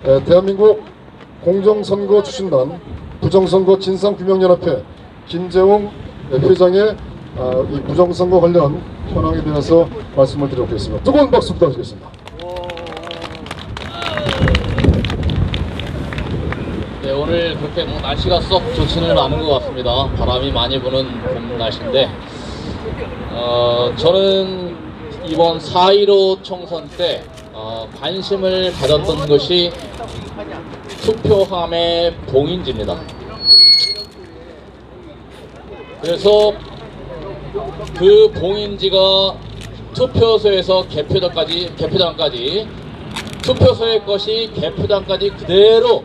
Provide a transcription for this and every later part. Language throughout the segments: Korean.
대한민국 공정선거 추진단 부정선거 진상규명연합회 김재웅 회장의 이 부정선거 관련 현황에 대해서 말씀을 드리도록 하겠습니다. 뜨거운 박수 부탁드리겠습니다. 네, 오늘 그렇게 날씨가 썩 좋지는 않은 것 같습니다. 바람이 많이 부는 봄 날씨인데 저는 이번 4.15 총선 때 관심을 가졌던 것이 투표함의 봉인지입니다. 그래서 그 봉인지가 투표소에서 개표장까지 투표소의 것이 개표장까지 그대로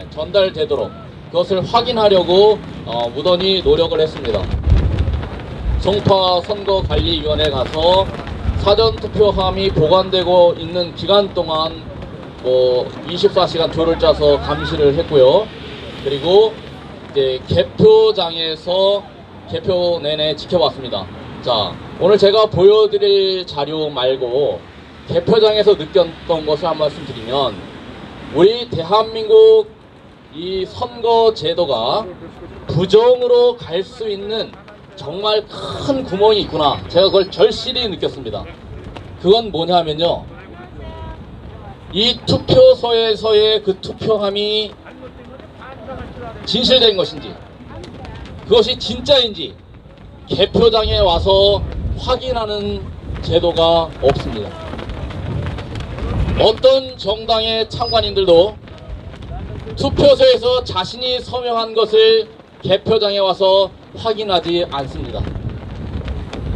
전달되도록 그것을 확인하려고 무던히 노력을 했습니다. 송파 선거관리위원회 가서 사전투표함이 보관되고 있는 기간 동안 24시간 조를 짜서 감시를 했고요. 그리고 이제 개표장에서 개표 내내 지켜봤습니다. 자, 오늘 제가 보여드릴 자료 말고 개표장에서 느꼈던 것을 한 말씀 드리면, 우리 대한민국 이 선거 제도가 부정으로 갈 수 있는 정말 큰 구멍이 있구나. 제가 그걸 절실히 느꼈습니다. 그건 뭐냐면요, 이 투표소에서의 그 투표함이 진실된 것인지, 그것이 진짜인지 개표장에 와서 확인하는 제도가 없습니다. 어떤 정당의 창관인들도 투표소에서 자신이 서명한 것을 개표장에 와서 확인하지 않습니다.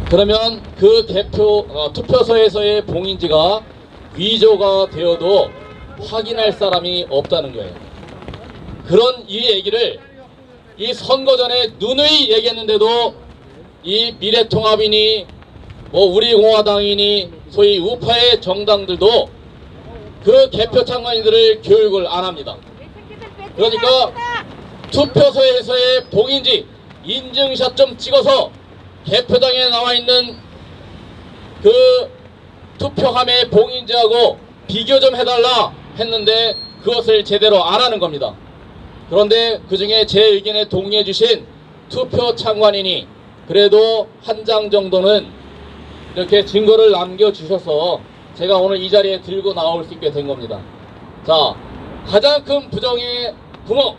그러면 그 투표소에서의 봉인지가 위조가 되어도 확인할 사람이 없다는 거예요. 그런 이 얘기를 이 선거 전에 누누이 얘기했는데도 이 미래통합이니 우리공화당이니 소위 우파의 정당들도 그 개표 참관인들을 교육을 안 합니다. 그러니까 투표소에서의 봉인지 인증샷 좀 찍어서 개표장에 나와 있는 그 투표함의 봉인지하고 비교 좀 해달라 했는데 그것을 제대로 안 하는 겁니다. 그런데 그 중에 제 의견에 동의해 주신 투표 참관인이 그래도 한 장 정도는 이렇게 증거를 남겨주셔서 제가 오늘 이 자리에 들고 나올 수 있게 된 겁니다. 자, 가장 큰 부정의 구멍,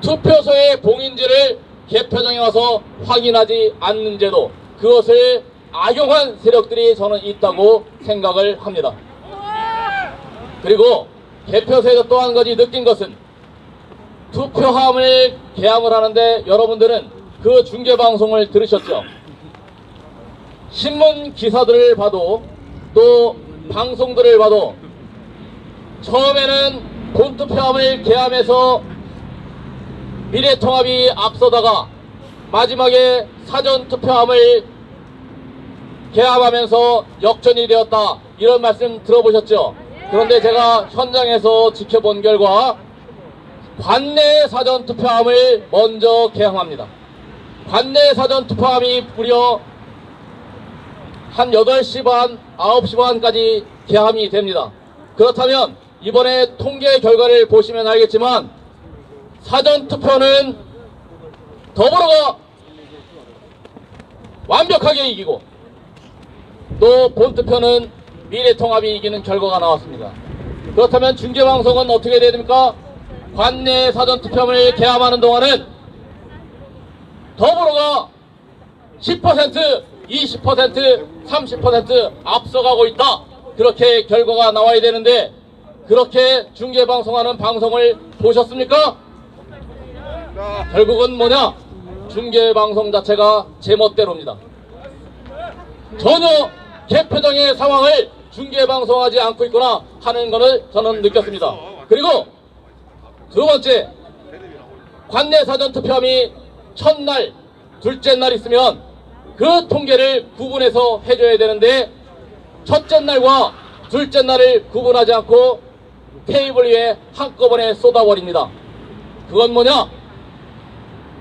투표소의 봉인지를 개표장에 와서 확인하지 않는 제도, 그것을 악용한 세력들이 저는 있다고 생각을 합니다. 그리고 개표소에서 또 한 가지 느낀 것은, 투표함을 개함을 하는데 여러분들은 그 중계방송을 들으셨죠? 신문 기사들을 봐도 또 방송들을 봐도 처음에는 본투표함을 개함해서 미래통합이 앞서다가 마지막에 사전투표함을 개함하면서 역전이 되었다, 이런 말씀 들어보셨죠? 그런데 제가 현장에서 지켜본 결과 관내 사전투표함을 먼저 개함합니다. 관내 사전투표함이 무려 한 8시 반, 9시 반까지 개함이 됩니다. 그렇다면 이번에 통계 결과를 보시면 알겠지만 사전투표는 더불어가 완벽하게 이기고 또 본투표는 미래통합이 이기는 결과가 나왔습니다. 그렇다면 중계방송은 어떻게 돼야 됩니까? 관내 사전투표함을 개함하는 동안은 더불어가 10%, 20%, 30% 앞서가고 있다, 그렇게 결과가 나와야 되는데 그렇게 중계방송하는 방송을 보셨습니까? 결국은 뭐냐? 중계방송 자체가 제멋대로입니다. 전혀 개표장의 상황을 중계방송하지 않고 있구나 하는 것을 저는 느꼈습니다. 그리고 두 번째, 관내 사전투표함이 첫날, 둘째 날 있으면 그 통계를 구분해서 해줘야 되는데 첫째 날과 둘째 날을 구분하지 않고 테이블 위에 한꺼번에 쏟아버립니다. 그건 뭐냐?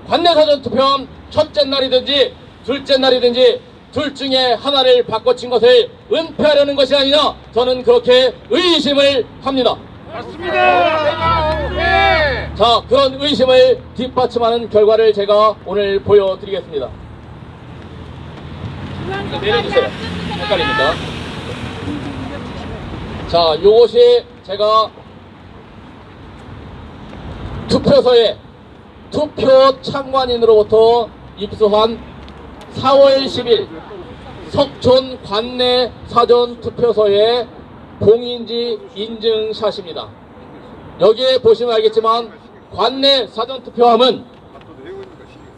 관내 사전투표함 첫째 날이든지 둘째 날이든지 둘 중에 하나를 바꿔친 것을 은폐하려는 것이 아니냐, 저는 그렇게 의심을 합니다. 맞습니다. 네. 자, 그런 의심을 뒷받침하는 결과를 제가 오늘 보여드리겠습니다. 내려주세요. 헷갈립니까? 자, 요것이 제가 투표소에 투표 참관인으로부터 입수한 4월 10일 석촌 관내 사전 투표소의 봉인지 인증샷입니다. 여기에 보시면 알겠지만 관내 사전 투표함은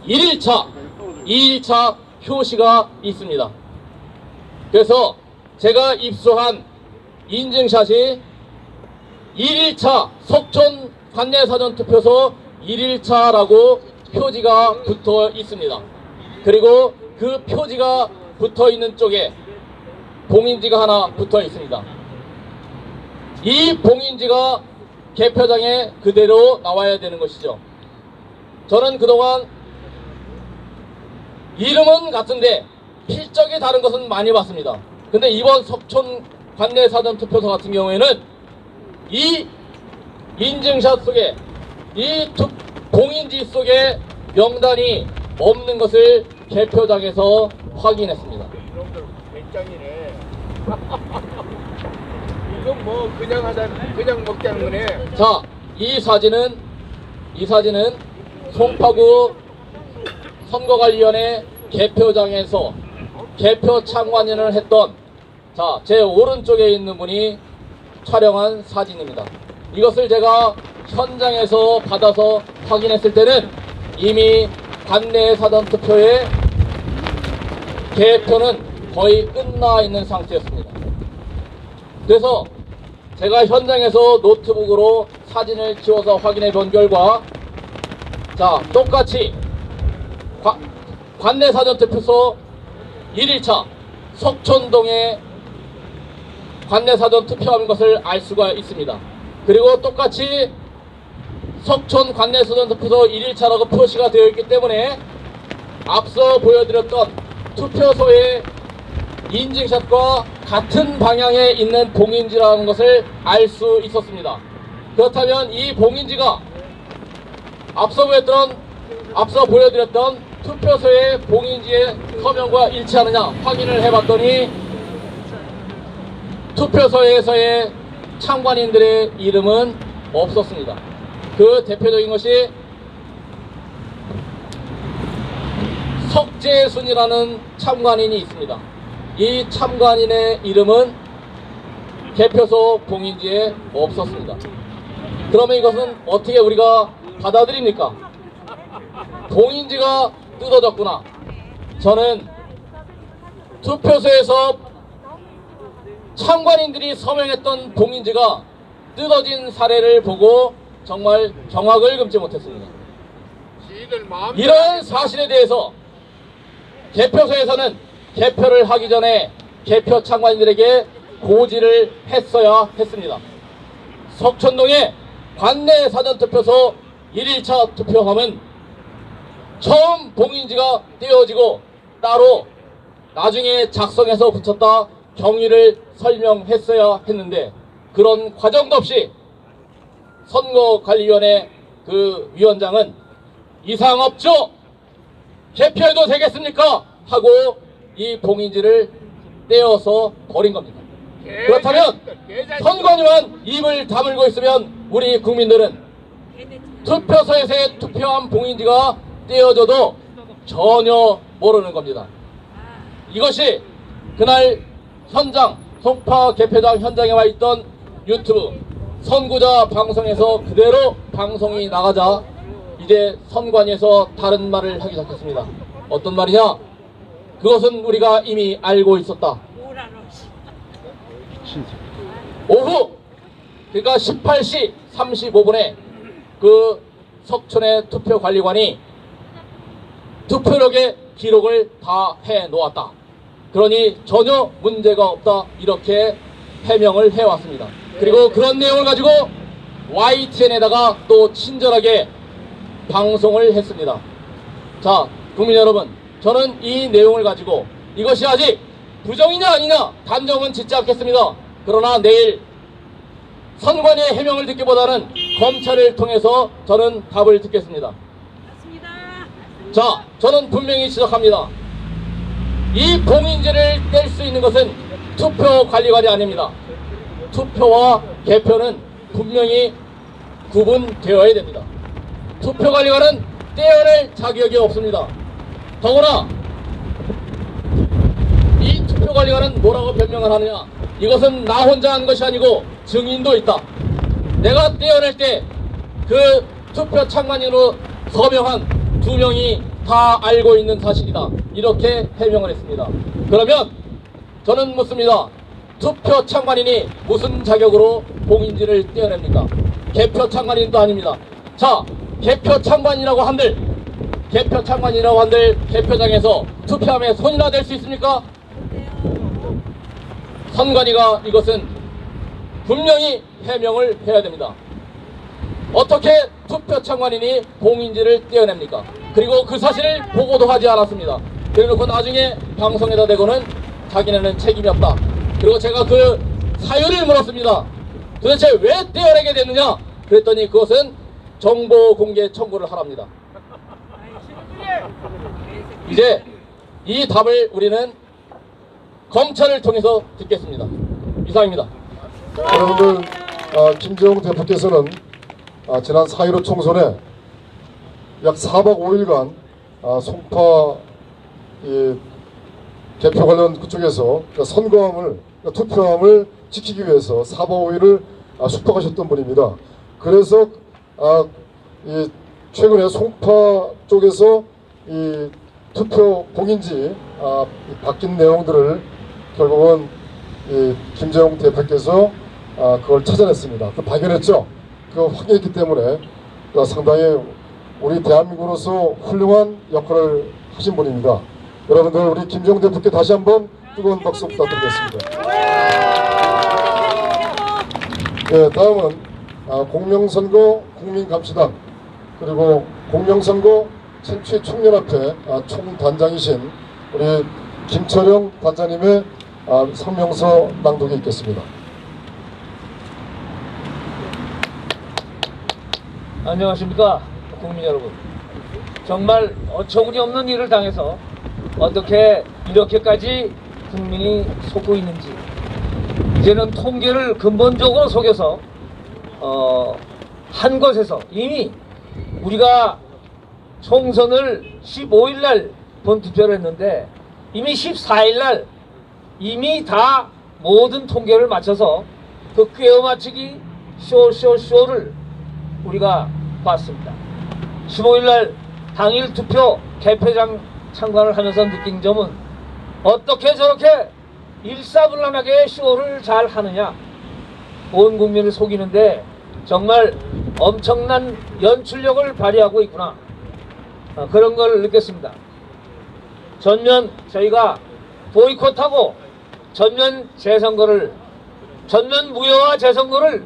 1일차, 2일차 표시가 있습니다. 그래서 제가 입수한 인증샷이 1일차 석촌 관내 사전 투표소 1일차라고 표지가 붙어 있습니다. 그리고 그 표지가 붙어 있는 쪽에 봉인지가 하나 붙어 있습니다. 이 봉인지가 개표장에 그대로 나와야 되는 것이죠. 저는 그동안 이름은 같은데 필적이 다른 것은 많이 봤습니다. 근데 이번 석촌 관내 사전 투표소 같은 경우에는 이 인증샷 속에 이 봉인지 속에 명단이 없는 것을 개표장에서 확인했습니다. 이놈들 배짱이네. 이건 뭐 그냥 먹자는 거네. 자, 이 사진은 송파구 선거관리위원회 개표장에서 개표 참관인을 했던, 자, 제 오른쪽에 있는 분이 촬영한 사진입니다. 이것을 제가 현장에서 받아서 확인했을 때는 이미 관내 사전 투표의 개표는 거의 끝나 있는 상태였습니다. 그래서 제가 현장에서 노트북으로 사진을 찍어서 확인해 본 결과, 자, 똑같이 관내 사전 투표소 1일차 석촌동의 관내 사전 투표함인 것을 알 수가 있습니다. 그리고 똑같이 석촌 관내 사전 투표소 1일차라고 표시가 되어 있기 때문에 앞서 보여드렸던 투표소의 인증샷과 같은 방향에 있는 봉인지라는 것을 알 수 있었습니다. 그렇다면 이 봉인지가 앞서 보여드렸던 투표소의 봉인지의 서명과 일치하느냐 확인을 해봤더니 투표소에서의 참관인들의 이름은 없었습니다. 그 대표적인 것이 석재순이라는 참관인이 있습니다. 이 참관인의 이름은 개표소 봉인지에 없었습니다. 그러면 이것은 어떻게 우리가 받아들입니까? 봉인지가 뜯어졌구나. 저는 투표소에서 참관인들이 서명했던 봉인지가 뜯어진 사례를 보고 정말 경악을 금치 못했습니다. 이런 사실에 대해서 개표소에서는 개표를 하기 전에 개표 참관인들에게 고지를 했어야 했습니다. 석촌동의 관내 사전투표소 1일차 투표함은 처음 봉인지가 떼어지고 따로 나중에 작성해서 붙였다 경위를 설명했어야 했는데 그런 과정도 없이 선거관리위원회 그 위원장은 이상 없죠? 개표해도 되겠습니까? 하고 이 봉인지를 떼어서 버린 겁니다. 그렇다면 선관위만 입을 다물고 있으면 우리 국민들은 투표소에서의 투표한 봉인지가 떼어져도 전혀 모르는 겁니다. 이것이 그날 현장, 송파 개표장 현장에 와 있던 유튜브 선구자 방송에서 그대로 방송이 나가자 이제 선관위에서 다른 말을 하기 시작했습니다. 어떤 말이냐? 그것은 우리가 이미 알고 있었다. 오후 그러니까 18시 35분에 그 석촌의 투표관리관이 투표력의 기록을 다 해놓았다. 그러니 전혀 문제가 없다 이렇게 해명을 해왔습니다. 그리고 그런 내용을 가지고 YTN에다가 또 친절하게 방송을 했습니다. 자, 국민 여러분, 저는 이 내용을 가지고 이것이 아직 부정이냐 아니냐 단정은 짓지 않겠습니다. 그러나 내일 선관위의 해명을 듣기보다는 검찰을 통해서 저는 답을 듣겠습니다. 자, 저는 분명히 지적합니다. 이 봉인제를 뗄 수 있는 것은 투표관리관이 아닙니다. 투표와 개표는 분명히 구분되어야 됩니다. 투표관리관은 떼어낼 자격이 없습니다. 더구나 이 투표관리관은 뭐라고 변명을 하느냐, 이것은 나 혼자 한 것이 아니고 증인도 있다. 내가 떼어낼 때 그 투표 참관인으로 서명한 2명이 다 알고 있는 사실이다, 이렇게 해명을 했습니다. 그러면 저는 묻습니다. 투표 참관인이 무슨 자격으로 봉인지를 떼어냅니까? 개표 참관인도 아닙니다. 자, 개표 참관이라고 한들 개표장에서 투표함에 손이나 댈 수 있습니까? 선관위가 이것은 분명히 해명을 해야 됩니다. 어떻게 투표 참관인이 봉인지를 떼어냅니까? 그리고 그 사실을 보고도 하지 않았습니다. 그래놓고 나중에 방송에다 대고는 자기네는 책임이 없다. 그리고 제가 그 사유를 물었습니다. 도대체 왜 떼어내게 됐느냐? 그랬더니 그것은 정보 공개 청구를 하랍니다. 이제 이 답을 우리는 검찰을 통해서 듣겠습니다. 이상입니다. 여러분들, 김재용 대표께서는 지난 4.15 총선에 약 4박 5일간 송파 개표 관련 그쪽에서 선거함을, 투표함을 지키기 위해서 4박 5일을 숙박하셨던 분입니다. 그래서 최근에 송파 쪽에서 이 투표 봉인지 바뀐 내용들을 결국은 김재용 대표께서 그걸 찾아냈습니다. 그 발견했죠. 그거 확인했기 때문에 상당히 우리 대한민국으로서 훌륭한 역할을 하신 분입니다. 여러분들, 우리 김재용 대표께 다시 한번 뜨거운 박수 부탁드리겠습니다. 네, 다음은 공명선거 국민감시단, 그리고 공명선거 century 총연합회 총단장이신 우리 김철영 단장님의 성명서 낭독이 있겠습니다. 안녕하십니까, 국민 여러분. 정말 어처구니 없는 일을 당해서 어떻게 이렇게까지 국민이 속고 있는지, 이제는 통계를 근본적으로 속여서 한 것에서 이미 우리가 총선을 15일날 본투표를 했는데 이미 14일날 이미 다 모든 통계를 맞춰서 그 꿰어 맞추기 쇼를 우리가 봤습니다. 15일날 당일 투표 개표장 참관을 하면서 느낀 점은 어떻게 저렇게 일사불란하게 쇼를 잘 하느냐, 온 국민을 속이는데 정말 엄청난 연출력을 발휘하고 있구나, 그런 걸 느꼈습니다. 전면 저희가 보이콧하고 전면 무효화 재선거를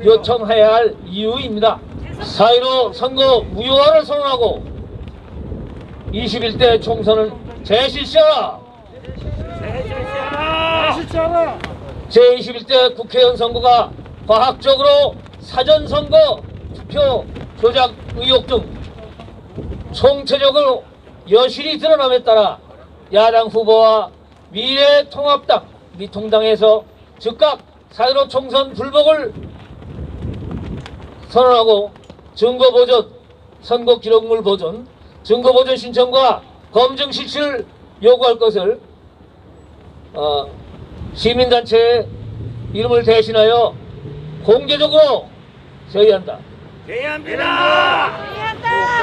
요청해야 할 이유입니다. 4.15 선거 무효화를 선언하고 21대 총선을 재실시하라! 제21대 국회의원 선거가 과학적으로 사전선거 투표 조작 의혹 등 총체적으로 여실히 드러남에 따라 야당 후보와 미래통합당, 미통당에서 즉각 4.15 총선 불복을 선언하고 증거보존, 선거기록물 보존, 증거보존 신청과 검증 실시를 요구할 것을 시민단체의 이름을 대신하여 공개적으로 제의한다.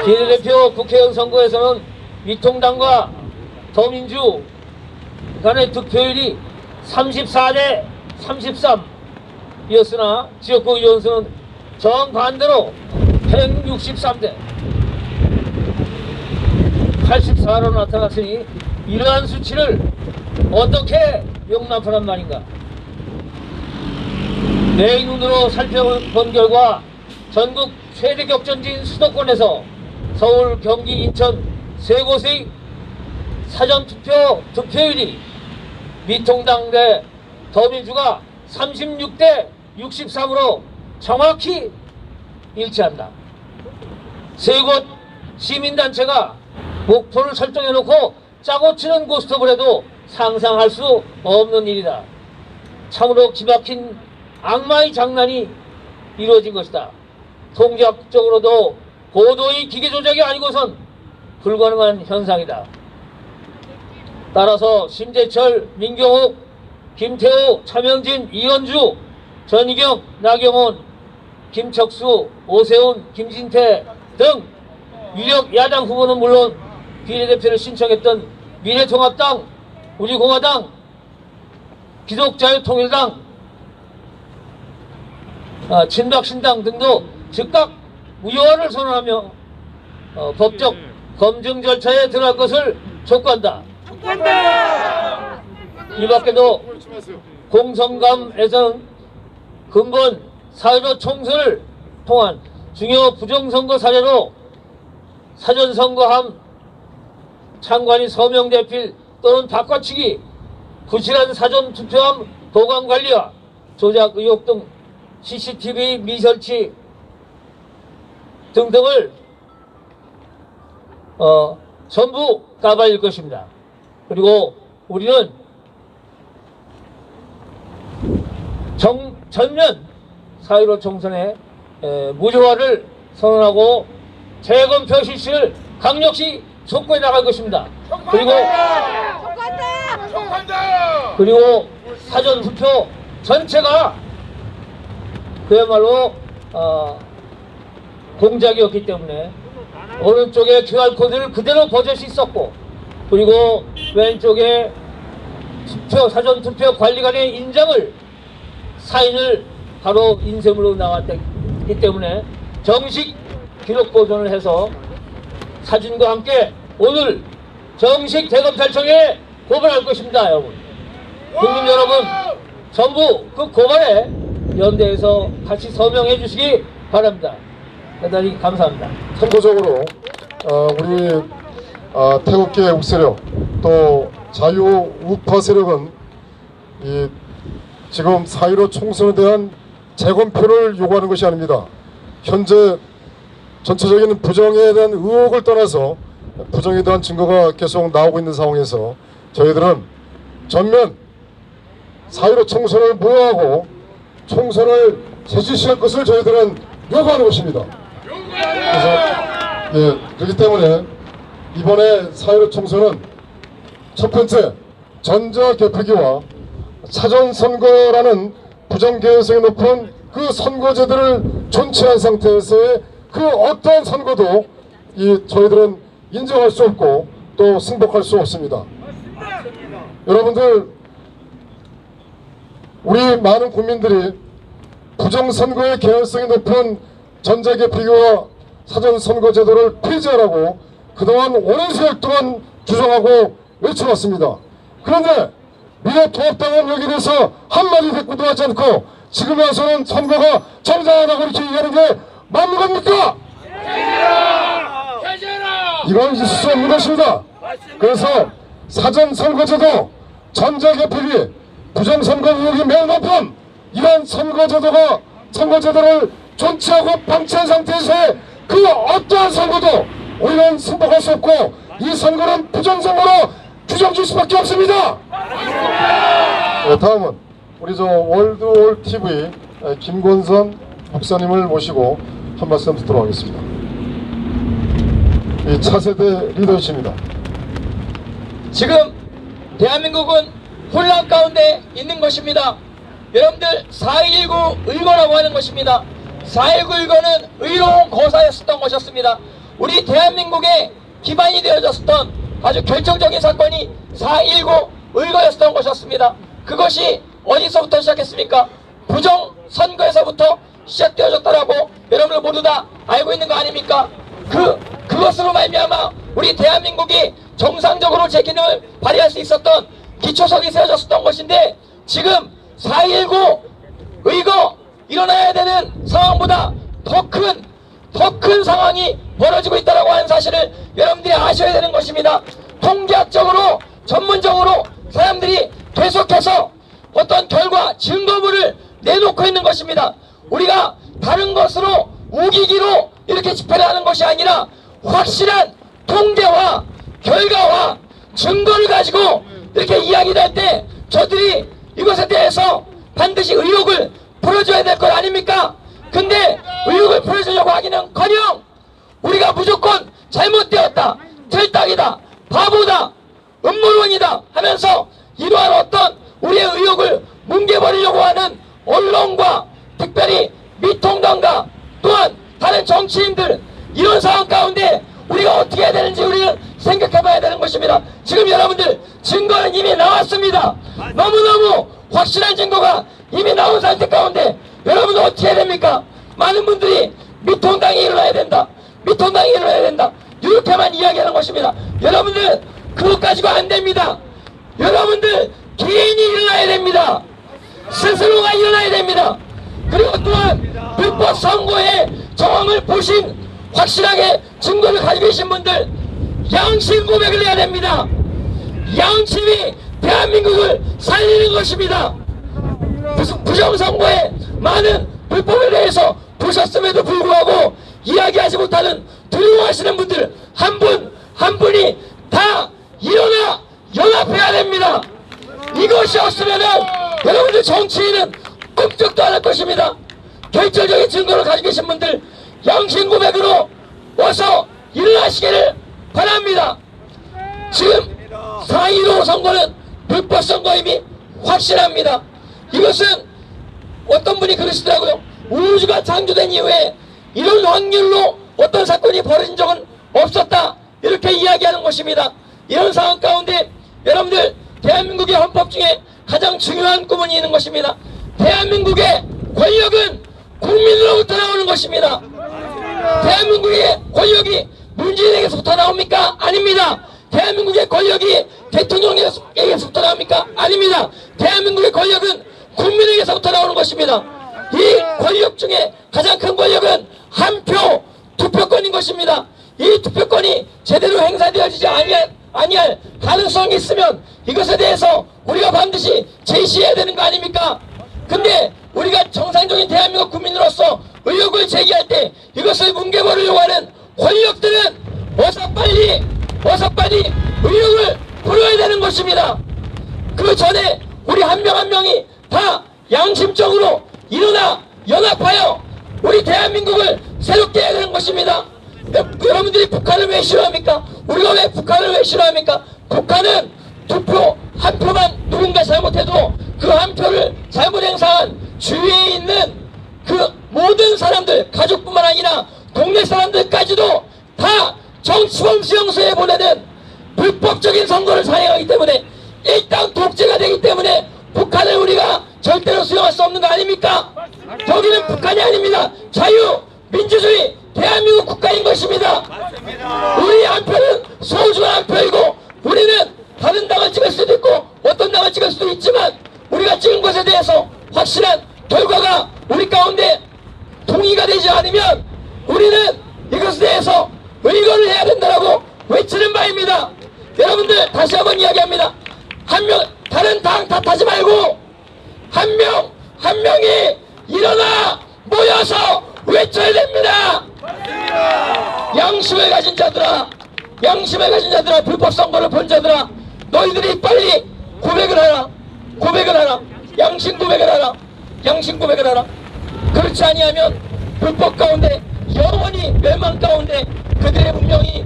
비례대표 국회의원 선거에서는 미통당과 더민주 간의 득표율이 34대 33이었으나 지역구 의원수는 정반대로 163대 84로 나타났으니 이러한 수치를 어떻게 용납하란 말인가. 내 눈으로 살펴본 결과 전국 최대 격전지인 수도권에서 서울, 경기, 인천 세 곳의 사전투표 득표율이 미통당 대 더민주가 36대 63으로 정확히 일치한다. 세 곳 시민단체가 목표를 설정해놓고 짜고 치는 고스톱을 해도 상상할 수 없는 일이다. 참으로 기막힌 악마의 장난이 이루어진 것이다. 통계학적으로도 고도의 기계 조작이 아니고선 불가능한 현상이다. 따라서 심재철, 민경욱, 김태호, 차명진, 이현주, 전희경, 나경원, 김척수, 오세훈, 김진태 등 유력 야당 후보는 물론 비례대표를 신청했던 미래통합당, 우리공화당, 기독자유통일당, 친박신당 등도 즉각 무효화를 선언하며 법적 검증 절차에 들어갈 것을 촉구한다. 이 밖에도 공선감에서는 근본 4.15 총선을 통한 중요 부정선거 사례로 사전선거함 창관이 서명대필 또는 바꿔치기, 부실한 사전투표함 보관관리와 조작 의혹 등 CCTV 미설치 등등을 전부 까발릴 것입니다. 그리고 우리는 전면 4.15 총선의 무효화를 선언하고 재검표 실시를 강력히 촉구해 나갈 것입니다. 그리고 사전 투표 전체가 그야말로 공작이었기 때문에 오른쪽에 QR코드를 그대로 버젓이 썼고, 그리고 왼쪽에 사전 투표 관리관의 인장을 사인을 바로 인쇄물로 나왔기 때문에 정식 기록 보존을 해서 사진과 함께 오늘 정식 대검찰청에 고발할 것입니다. 여러분, 국민 여러분, 전부 그 고발에 연대해서 같이 서명해 주시기 바랍니다. 대단히 감사합니다. 참고적으로 우리 태극기 욱세력 또 자유 우파 세력은 지금 4.15 총선에 대한 재검표를 요구하는 것이 아닙니다. 현재 전체적인 부정에 대한 의혹을 떠나서 부정에 대한 증거가 계속 나오고 있는 상황에서 저희들은 전면 4.15 총선을 모호하고 총선을 제시할 것을 저희들은 요구하는 것입니다. 그래서 그렇기 때문에 이번에 4.15 총선은 첫 번째 전자개표기와 사전선거라는 부정 개연성이 높은 그 선거제도를 존치한 상태에서의 그 어떤 선거도 저희들은 인정할 수 없고 또 승복할 수 없습니다. 여러분들, 우리 많은 국민들이 부정선거의 개연성이 높은 전자개표기와 사전선거제도를 폐지하라고 그동안 오랜 세월 동안 주장하고 외쳐왔습니다. 그런데 미래통합당은 여기에 대해서 한마디 대꾸도 하지 않고 지금 와서는 선거가 정상하다고 이렇게 얘기하는 게 맞는 겁니까? 이건 있을 수 없는 것입니다. 그래서 사전선거제도, 전자개표기, 부정선거 의혹이 매우 높은 이런 선거제도를 존치하고 방치한 상태에서의 그 어떠한 선거도 우리는 승복할 수 없고 이 선거는 부정선거로 규정질 수밖에 없습니다. 다음은 우리 월드올 TV 김권선 목사님을 모시고 한 말씀 듣도록 하겠습니다. 이 차세대 리더십니다. 지금 대한민국은 혼란 가운데 있는 것입니다. 여러분들 4.19 의거라고 하는 것입니다. 4.19 의거는 의로운 거사였었던 것이었습니다. 우리 대한민국의 기반이 되어졌었던 아주 결정적인 사건이 4.19 의거였었던 것이었습니다. 그것이 어디서부터 시작했습니까? 부정선거에서부터 시작되어졌더라고 여러분들 모두 다 알고 있는 거 아닙니까? 그것으로 말미암아 우리 대한민국이 정상적으로 제 기능을 발휘할 수 있었던 기초석이 세워졌었던 것인데, 지금 4.19 의거 일어나야 되는 상황보다 더 큰 상황이 벌어지고 있다고 하는 사실을 여러분들이 아셔야 되는 것입니다. 통계학적으로 전문적으로 사람들이 계속해서 어떤 결과 증거물을 내놓고 있는 것입니다. 우리가 다른 것으로 우기기로 이렇게 집회를 하는 것이 아니라 확실한 통계와 결과와 증거를 가지고 이렇게 이야기를 할 때 저들이 이것에 대해서 반드시 의혹을 풀어줘야 될 것 아닙니까? 근데 의혹을 풀어주려고 하기는커녕 우리가 무조건 잘못되었다, 틀딱이다, 바보다, 음모론이다 하면서 이러한 어떤 우리의 의혹을 뭉개버리려고 하는 언론과 특별히 미통당과 또한 다른 정치인들, 이런 상황 가운데 우리가 어떻게 해야 되는지 우리는 생각해 봐야 되는 것입니다. 지금 여러분들 증거는 이미 나왔습니다. 너무너무 확실한 증거가 이미 나온 상태 가운데 여러분은 어떻게 해야 됩니까? 많은 분들이 미통당이 일어나야 된다, 미통당이 일어나야 된다, 이렇게만 이야기하는 것입니다. 여러분들 그것 가지고 안 됩니다. 여러분들 개인이 일어나야 됩니다. 스스로가 일어나야 됩니다. 그리고 또한 불법 선거의 정황을 보신 확실하게 증거를 가지고 계신 분들 양심 고백을 해야 됩니다. 양심이 대한민국을 살리는 것입니다. 부정선거의 많은 불법에 대해서 보셨음에도 불구하고 이야기하지 못하는 두려워하시는 분들 한 분 한 분이 다 일어나 연합해야 됩니다. 이것이 없으면은 여러분들 정치인은 꿈쩍도 안 할 것입니다. 결정적인 증거를 가지고 계신 분들 양심 고백으로 와서 일어나시기를 바랍니다. 지금 4.15 선거는 불법 선거임이 확실합니다. 이것은 어떤 분이 그러시더라고요. 우주가 창조된 이후에 이런 확률로 어떤 사건이 벌어진 적은 없었다, 이렇게 이야기하는 것입니다. 이런 상황 가운데 여러분들 대한민국의 헌법 중에 가장 중요한 구문이 있는 것입니다. 대한민국의 권력은 국민으로부터 나오는 것입니다. 대한민국의 권력이 문재인에게서부터 나옵니까? 아닙니다. 대한민국의 권력이 대통령에게서부터 나옵니까? 아닙니다. 대한민국의 권력은 국민에게서부터 나오는 것입니다. 이 권력 중에 가장 큰 권력은 한 표 투표권인 것입니다. 이 투표권이 제대로 행사되어지지 아니할 가능성이 있으면 이것에 대해서 우리가 반드시 제시해야 되는 거 아닙니까? 근데 우리가 정상적인 대한민국 국민으로서 의혹을 제기할 때 이것을 뭉개버리려고 하는 권력들은 어서 빨리 의혹을 풀어야 되는 것입니다. 그 전에 우리 한 명 한 명이 다 양심적으로 일어나 연합하여 우리 대한민국을 새롭게 해야 되는 것입니다. 여러분들이 북한을 왜 싫어합니까? 우리가 왜 북한을 왜 싫어합니까? 북한은 투표 한 표만 누군가 잘못해도 그 한 표를 잘못 행사한 주위에 있는 그 모든 사람들, 가족뿐만 아니라 동네 사람들까지도 다 정치범 수용소에 보내는 불법적인 선거를 사행하기 때문에 일당 독재가 되기 때문에 북한을 우리가 절대로 수용할 수 없는 거 아닙니까? 여기는 북한이 아닙니다. 자유, 민주주의, 대한민국 국가인 것입니다. 우리 한 표는 소중한 한 표이고 우리는 다른 당을 찍을 수도 있고 어떤 당을 찍을 수도 있지만 우리가 찍은 것에 대해서 확실한 결과가 우리 가운데 동의가 되지 않으면 우리는 이것에 대해서 의거를 해야 된다고 외치는 바입니다. 여러분들 다시 한번 이야기합니다. 한 명, 다른 당 탓하지 말고 한 명 한 명이 일어나 모여서 외쳐야 됩니다. 양심을 가진 자들아, 양심을 가진 자들아, 불법 선거를 본 자들아, 너희들이 빨리 고백을 하라. 양심 고백을 하라. 양심 고백을 하라. 그렇지 아니하면 불법 가운데 영원히 멸망 가운데 그들의 운명이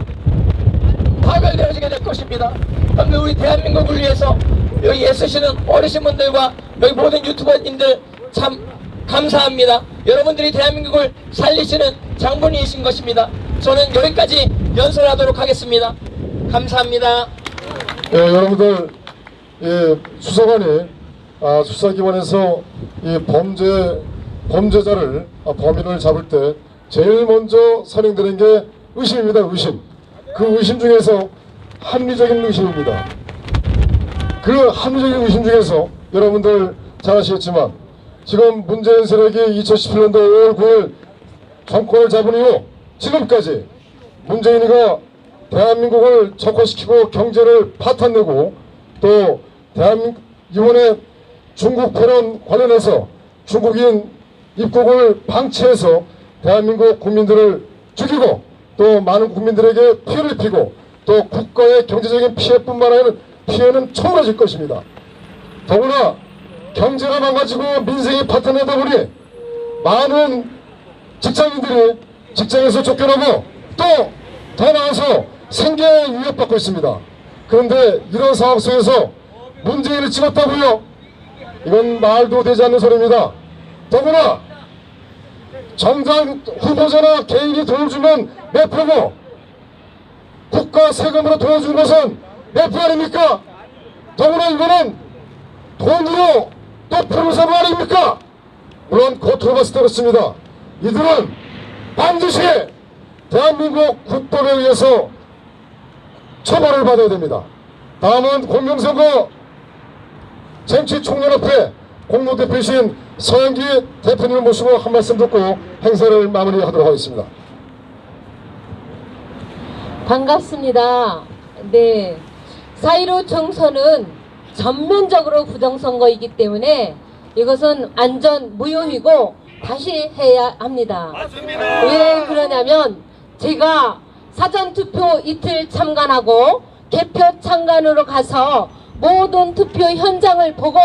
파멸되어지게 될 것입니다. 그런데 우리 대한민국을 위해서 여기 애쓰시는 어르신분들과 여기 모든 유튜버님들 참 감사합니다. 여러분들이 대한민국을 살리시는 장본인이신 것입니다. 저는 여기까지 연설하도록 하겠습니다. 감사합니다. 예, 여러분들, 예, 수사관이 수사기관에서 이 범죄자를 범인을 잡을 때 제일 먼저 선행되는 게 의심입니다. 의심. 그 의심 중에서 합리적인 의심입니다. 그 합리적인 의심 중에서 여러분들 잘 아시겠지만 지금 문재인 세력이 2018년도 5월 9일 정권을 잡은 이후 지금까지 문재인이가 대한민국을 적화시키고 경제를 파탄내고 또 이번에 중국 패권 관련해서 중국인 입국을 방치해서 대한민국 국민들을 죽이고 또 많은 국민들에게 피해를 입히고 또 국가의 경제적인 피해뿐만 아니라 피해는 초월해질 것입니다. 더구나 경제가 망가지고 민생이 파탄나다 보니 많은 직장인들이 직장에서 쫓겨나고 또 더 나아서 생계에 위협받고 있습니다. 그런데 이런 상황 속에서 문재인을 찍었다고요? 이건 말도 되지 않는 소리입니다. 더구나 정당 후보자나 개인이 돈을 주면 몇 표고 국가 세금으로 돈을 준 것은 몇 표 아닙니까? 더구나 이거는 돈으로 또 표를 사는 거 아닙니까? 물론 겉으로 봤을 때 그렇습니다. 이들은 반드시 대한민국 국법에 의해서 처벌을 받아야 됩니다. 다음은 공명선거 정치총연합회 공동대표이신 서영기 대표님을 모시고 한 말씀 듣고 행사를 마무리하도록 하겠습니다. 반갑습니다. 네, 4.15 총선은 전면적으로 부정선거이기 때문에 이것은 완전 무효이고 다시 해야 합니다. 맞습니다. 왜 그러냐면 제가 사전투표 이틀 참관하고 개표 참관으로 가서 모든 투표 현장을 보고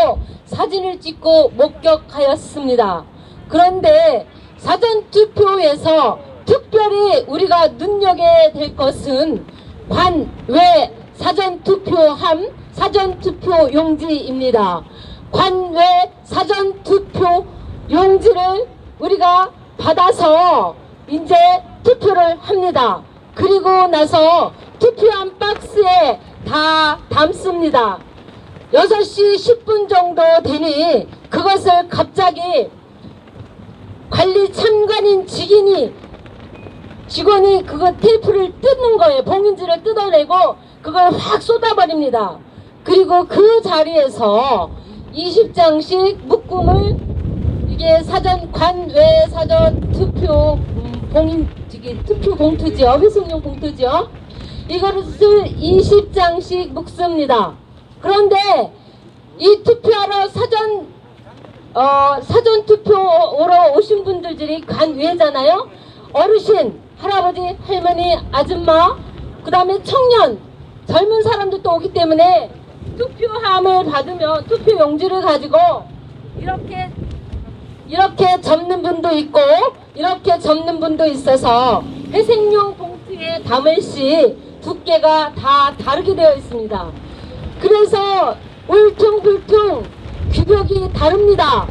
사진을 찍고 목격하였습니다. 그런데 사전투표에서 특별히 우리가 눈여겨야 될 것은 관외 사전투표함 사전투표 용지입니다. 관외 사전투표 용지를 우리가 받아서 이제 투표를 합니다. 그리고 나서 투표함 박스에 다 담습니다. 6시 10분 정도 되니 그것을 갑자기 관리 참관인 직원이 그거 테이프를 뜯는 거예요. 봉인지를 뜯어내고 그걸 확 쏟아버립니다. 그리고 그 자리에서 20장씩 묶음을 이게 사전 관외 사전 투표 투표 봉투지요. 회송용 봉투지요. 이것을 20장씩 묶습니다. 그런데 이 투표하러 사전 투표로 오신 분들이 관외잖아요. 어르신, 할아버지, 할머니, 아줌마, 그 다음에 청년, 젊은 사람들도 오기 때문에 투표함을 받으면 투표 용지를 가지고 이렇게 접는 분도 있고 이렇게 접는 분도 있어서 회색용 봉투에 담을 시 두께가 다 다르게 되어 있습니다. 그래서 울퉁불퉁 규격이 다릅니다.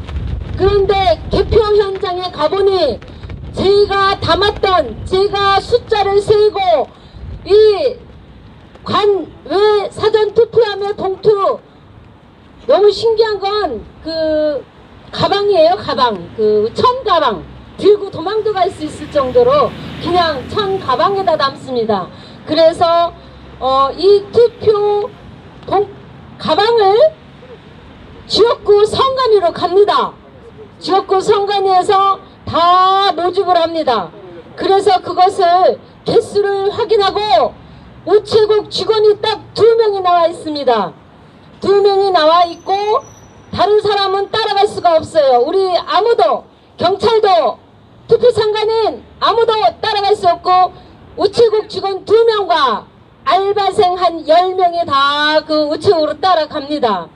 그런데 개표 현장에 가보니 제가 담았던 제가 숫자를 세고 이 관외 사전투표함의 봉투 너무 신기한 건 그 가방이에요. 가방 그 천 가방 들고 도망도 갈 수 있을 정도로 그냥 천 가방에다 담습니다. 그래서 이 투표 가방을 지역구 선관위로 갑니다. 지역구 선관위에서 다 모집을 합니다. 그래서 그것을 개수를 확인하고 우체국 직원이 딱 2명이 나와 있습니다. 2명이 나와 있고 다른 사람은 따라갈 수가 없어요. 우리 아무도 경찰도 투표참관인 아무도 따라갈 수 없고 우체국 직원 2명과 알바생 한 10명이 다 그 우체국으로 따라갑니다.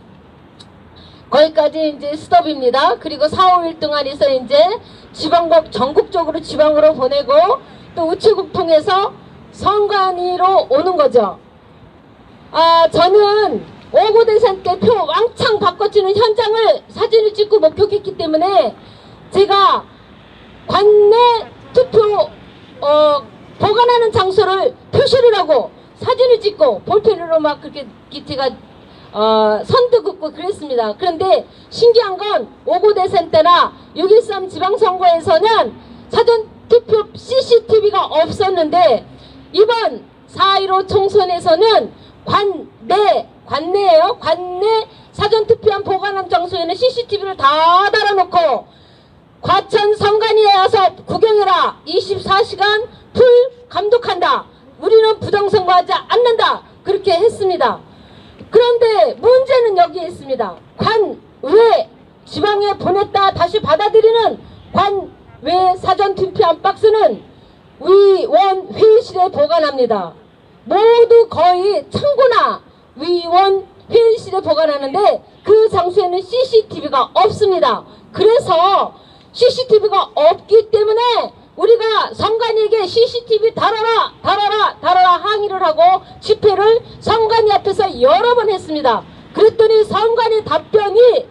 거기까지 이제 스톱입니다. 그리고 4, 5일 동안에서 이제 전국적으로 지방으로 보내고 또 우체국 통해서 선관위로 오는 거죠. 저는 오고대선 때 표 왕창 바꿔주는 현장을 사진을 찍고 목격했기 때문에 제가 관내 투표 보관하는 장소를 표시를 하고 사진을 찍고 볼펜으로 막 그렇게 제가 선도 긋고 그랬습니다. 그런데 신기한 건 오고대선 때나 6.13 지방선거에서는 사전투표 CCTV가 없었는데 이번 4.15 총선에서는 관내예요. 관내 사전투표함 보관함 장소에는 CCTV를 다 달아놓고 과천 선관위에 와서 구경해라. 24시간 풀 감독한다. 우리는 부정선거하지 않는다. 그렇게 했습니다. 그런데 문제는 여기에 있습니다. 관외 지방에 보냈다 다시 받아들이는 관외 사전 투표 한 박스는 위원 회의실에 보관합니다. 모두 거의 창고나 위원 회의실에 보관하는데 그 장소에는 CCTV가 없습니다. 그래서 CCTV가 없기 때문에 우리가 선관위에게 CCTV 달아라 항의를 하고 집회를 선관위 앞에서 여러 번 했습니다. 그랬더니 선관위 답변이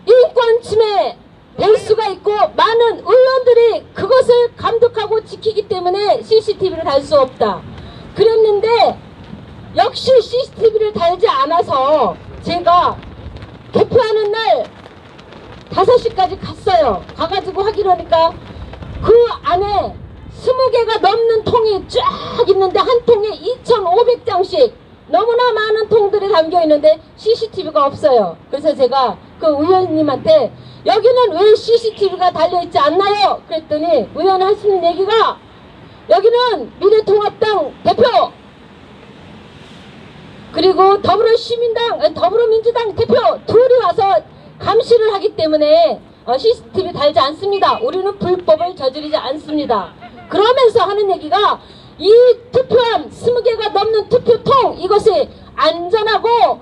인권 침해 될 수가 있고 많은 의원들이 그것을 감독하고 지키기 때문에 CCTV를 달 수 없다. 그랬는데 역시 CCTV를 달지 않아서 제가 개표하는 날 5시까지 갔어요. 가가지고 확인하니까 그 안에 20개가 넘는 통이 쫙 있는데 한 통에 2,500장씩 너무나 많은 통들이 담겨 있는데 CCTV가 없어요. 그래서 제가 그 의원님한테 여기는 왜 CCTV가 달려있지 않나요? 그랬더니 의원 하시는 얘기가 여기는 미래통합당 대표 그리고 더불어민주당 대표 둘이 와서 감시를 하기 때문에 CCTV 달지 않습니다. 우리는 불법을 저지르지 않습니다. 그러면서 하는 얘기가 이 투표함 20개가 넘는 투표통 이것이 안전하고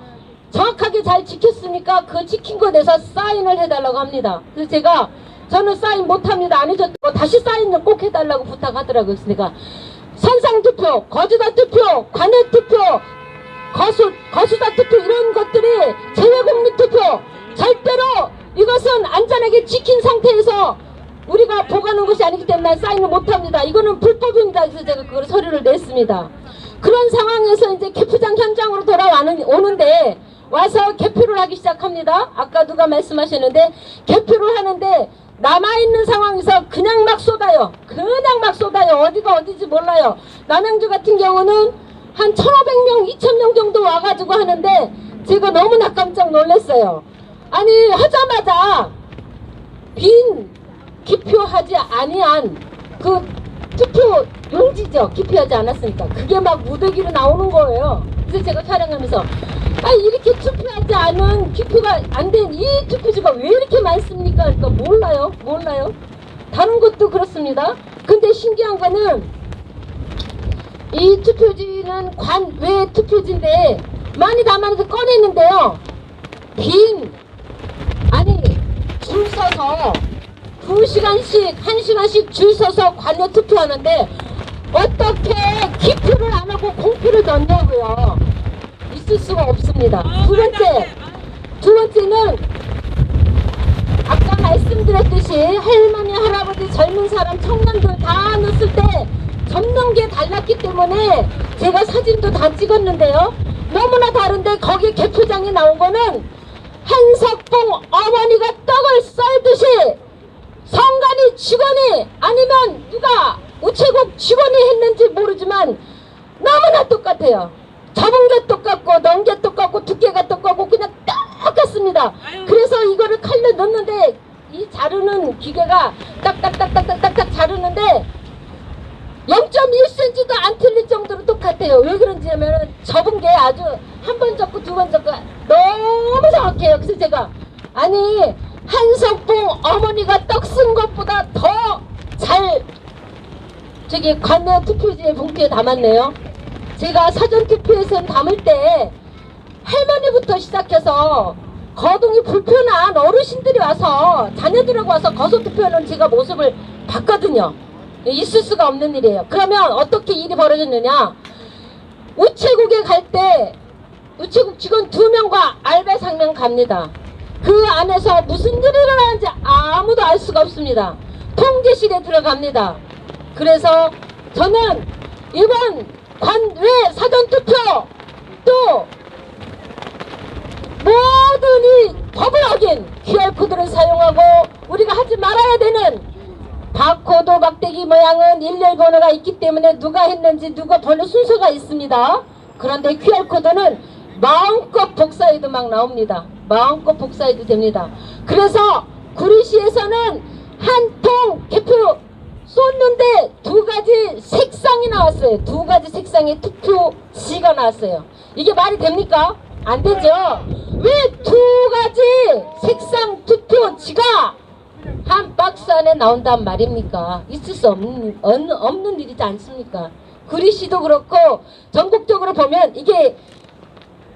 정확하게 잘 지켰으니까 그 지킨 것에 대해서 사인을 해달라고 합니다. 그래서 저는 사인 못합니다. 안 해줬고 다시 사인을 꼭 해달라고 부탁하더라고요. 그래서 내가 선상투표, 거주자 투표, 관내 투표, 거수자 투표 이런 것들이 재외국민 투표 절대로 이것은 안전하게 지킨 상태에서 우리가 보관하는 것이 아니기 때문에 사인을 못합니다. 이거는 불법입니다. 그래서 제가 그걸 서류를 냈습니다. 그런 상황에서 이제 개표장 현장으로 오는데 와서 개표를 하기 시작합니다. 아까 누가 말씀하셨는데 개표를 하는데 남아있는 상황에서 그냥 막 쏟아요. 어디가 어디지 몰라요. 남양주 같은 경우는 한 1,500명, 2,000명 정도 와가지고 하는데 제가 너무나 깜짝 놀랐어요. 아니 하자마자 빈 기표하지 아니한 그 투표 용지죠. 기표하지 않았으니까 그게 막 무더기로 나오는 거예요. 그래서 제가 촬영하면서 이렇게 투표하지 않은 기표가 안 된 이 투표지가 왜 이렇게 많습니까? 그러니까 몰라요. 다른 것도 그렇습니다. 근데 신기한 거는 이 투표지는 관외 투표지인데 많이 담아서 꺼냈는데요. 줄 서서 2시간씩 1시간씩 줄 서서 관내 투표하는데 어떻게 기표를 안 하고 공표를 넣냐고요. 있을 수가 없습니다. 두 번째는 아까 말씀드렸듯이 할머니, 할아버지, 젊은 사람, 청년들 다 넣었을 때 접는 게 달랐기 때문에 제가 사진도 다 찍었는데요. 너무나 다른데 거기 개표장에 나온 거는 한석봉 어머니가 떡을 썰듯이 선관위 직원이 아니면 누가 우체국 직원이 했는지 모르지만 너무나 똑같아요. 접은 게 똑같고 넣은 게 똑같고 두께가 똑같고 그냥 똑같습니다. 그래서 이거를 칼로 넣는데 이 자르는 기계가 딱딱딱딱딱딱 자르는데 0.1cm도 안 틀릴 정도로 똑같아요. 왜 그런지 하면 접은 게 아주 한 번 접고 두 번 접고 너무 정확해요. 그래서 제가 한석봉 어머니가 떡 쓴 것보다 더 잘 관내 투표지에 봉투에 담았네요. 제가 사전투표에서 담을 때 할머니부터 시작해서 거동이 불편한 어르신들이 와서 자녀들하고 와서 거소투표하는 제가 모습을 봤거든요. 있을 수가 없는 일이에요. 그러면 어떻게 일이 벌어졌느냐. 우체국에 갈 때 우체국 직원 2명과 알바 3명 갑니다. 그 안에서 무슨 일이 일어나는지 아무도 알 수가 없습니다. 통제실에 들어갑니다. 그래서 저는 이번 관외 사전투표 또 모든 이 법을 어긴 QR코드를 사용하고 우리가 하지 말아야 되는 바코드 막대기 모양은 일렬 번호가 있기 때문에 누가 했는지 누가 번호 순서가 있습니다. 그런데 QR코드는 마음껏 복사해도 막 나옵니다. 마음껏 복사해도 됩니다. 그래서 구리시에서는 한 통 개표 쏟는데 2가지 색상이 나왔어요. 2가지 색상의 투표지가 나왔어요. 이게 말이 됩니까? 안 되죠. 왜 두 가지 색상 투표지가 한 박스 안에 나온단 말입니까? 있을 수 없는 일이지 않습니까? 구리시도 그렇고 전국적으로 보면 이게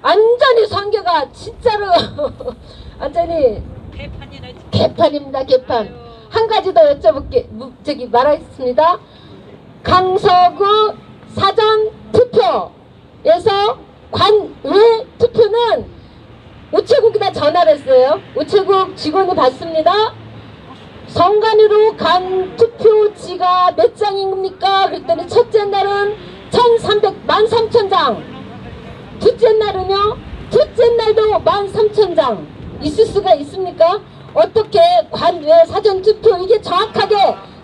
완전히 선거가 진짜로 완전히 개판입니다. 개판. 한 가지 더 말하겠습니다. 강서구 사전 투표에서 관외 투표는 우체국에다 전화를 했어요. 우체국 직원이 받습니다. 성간이로 간 투표지가 몇 장입니까? 그랬더니 첫째 날은 13,000장. 둘째 날은요? 둘째 날도 13,000장. 있을 수가 있습니까? 어떻게 관외 사전투표 이게 정확하게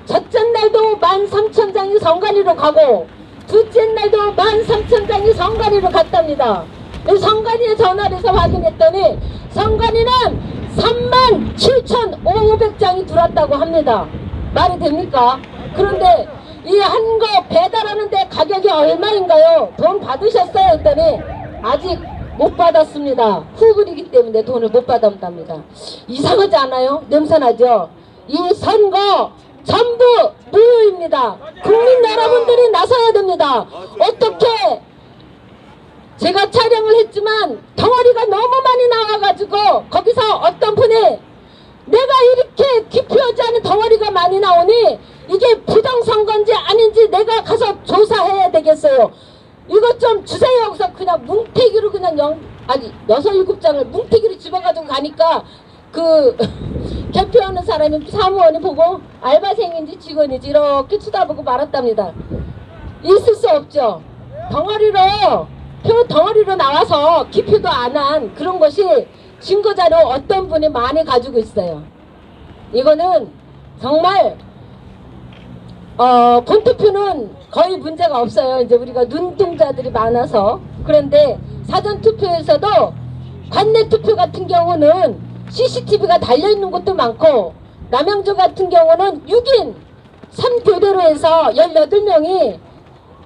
첫째 날도 13,000장이 성간이로 가고 둘째 날도 13,000장이 성간이로 갔답니다. 성간이에 전화를 해서 확인했더니 성간이는 37,500장이 들어왔다고 합니다. 말이 됩니까? 그런데 이 한 거 배달하는데 가격이 얼마인가요? 돈 받으셨어요? 했더니 아직 못 받았습니다. 후불이기 때문에 돈을 못 받았답니다. 이상하지 않아요? 냄새나죠? 이 선거 전부 무효입니다. 국민 여러분들이 나서야 됩니다. 어떻게 제가 촬영을 했지만 덩어리가 너무 많이 나와가지고 거기서 어떤 분이 내가 이렇게 기표하지 않은 덩어리가 많이 나오니 이게 부정선거인지 아닌지 내가 가서 조사해야 되겠어요. 이것 좀 주세요. 그래서 그냥 뭉태기로 그냥 6-7장을 뭉태기로 집어가지고 가니까 그 개표하는 사람이 사무원이 보고 알바생인지 직원인지 이렇게 쳐다보고 말았답니다. 있을 수 없죠. 덩어리로 나와서 기표도 안 한 그런 것이 증거자료 어떤 분이 많이 가지고 있어요. 이거는 정말 본투표는 거의 문제가 없어요. 이제 우리가 눈동자들이 많아서. 그런데 사전투표에서도 관내투표 같은 경우는 CCTV가 달려있는 곳도 많고 남양주 같은 경우는 6인 3교대로 해서 18명이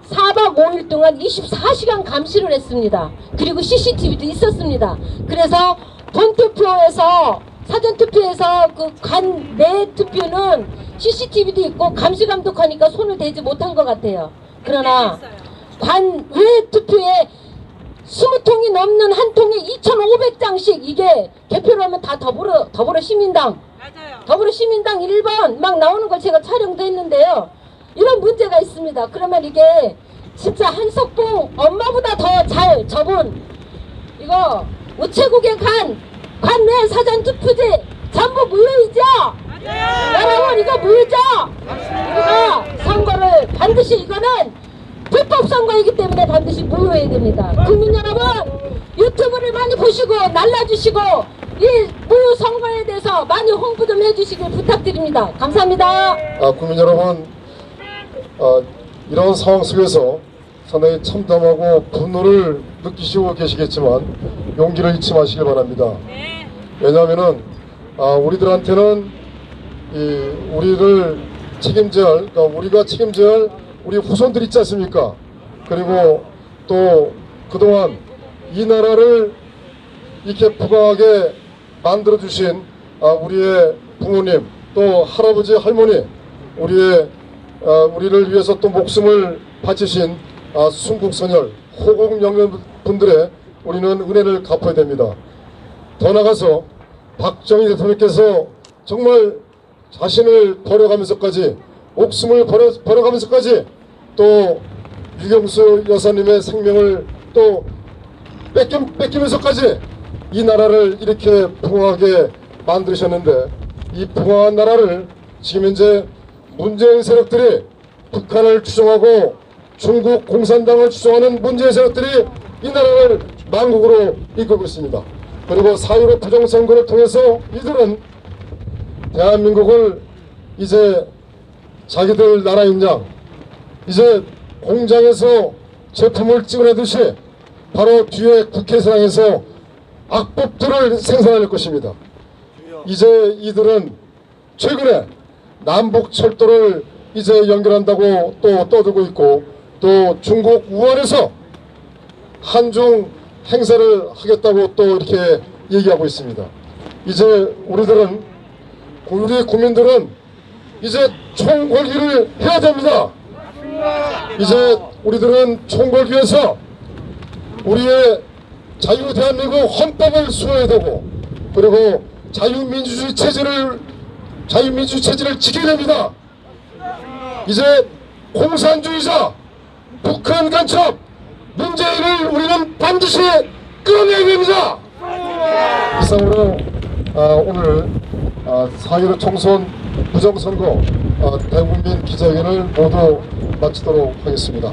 4박 5일 동안 24시간 감시를 했습니다. 그리고 CCTV도 있었습니다. 그래서 본투표에서 사전투표에서 그 관내 투표는 CCTV도 있고 감시 감독하니까 손을 대지 못한 것 같아요. 그러나 관외 투표에 20통이 넘는 한 통에 2,500장씩 이게 개표를 하면 다 더불어시민당 맞아요. 더불어시민당 1번 막 나오는 걸 제가 촬영도 했는데요. 이런 문제가 있습니다. 그러면 이게 진짜 한석봉 엄마보다 더 잘 접은 이거 우체국에 관내 사전투표지 전부 무효이죠? 여러분 이거 무효죠? 우리가 선거를 반드시 이거는 불법 선거이기 때문에 반드시 무효해야 됩니다. 국민 여러분 유튜브를 많이 보시고 날라주시고 이 무효 선거에 대해서 많이 홍보 좀 해주시길 부탁드립니다. 감사합니다. 국민 여러분, 이런 상황 속에서 상당히 참담하고 분노를 느끼시고 계시겠지만 용기를 잃지 마시길 바랍니다. 왜냐하면은 우리들한테는 우리를 책임져야 할, 우리가 책임져야 할 우리 후손들 있지 않습니까? 그리고 또 그동안 이 나라를 이렇게 부강하게 만들어주신 우리의 부모님, 또 할아버지, 할머니, 우리를 위해서 또 목숨을 바치신 순국선열, 호국영령분들의 우리는 은혜를 갚아야 됩니다. 더 나아가서 박정희 대통령께서 정말 자신을 버려가면서까지, 목숨을 버려가면서까지 또 유경수 여사님의 생명을 또 뺏기면서까지 이 나라를 이렇게 부강하게 만드셨는데, 이 부강한 나라를 지금 현재 문재인 세력들이, 북한을 추종하고 중국 공산당을 추종하는 문재인 세력들이 이 나라를 망국으로 이끌고 있습니다. 그리고 4.15 부정선거를 통해서 이들은 대한민국을 이제 자기들 나라인 양, 이제 공장에서 제품을 찍어내듯이 바로 뒤에 국회의사당에서 악법들을 생산할 것입니다. 이제 이들은 최근에 남북철도를 이제 연결한다고 또 떠들고 있고, 또 중국 우한에서 한중 행사를 하겠다고 또 이렇게 얘기하고 있습니다. 이제 우리 국민들은 이제 총 걸기를 해야 됩니다. 이제 우리들은 총 걸기에서 우리의 자유 대한민국 헌법을 수호해야 되고, 그리고 자유민주주의 체제를 지켜야 됩니다. 이제 공산주의자, 북한 간첩, 문재인을 우리는 반드시 끌어내야 됩니다. 이상으로 오늘 4.15 총선 부정선거 대국민 기자회견을 모두 마치도록 하겠습니다.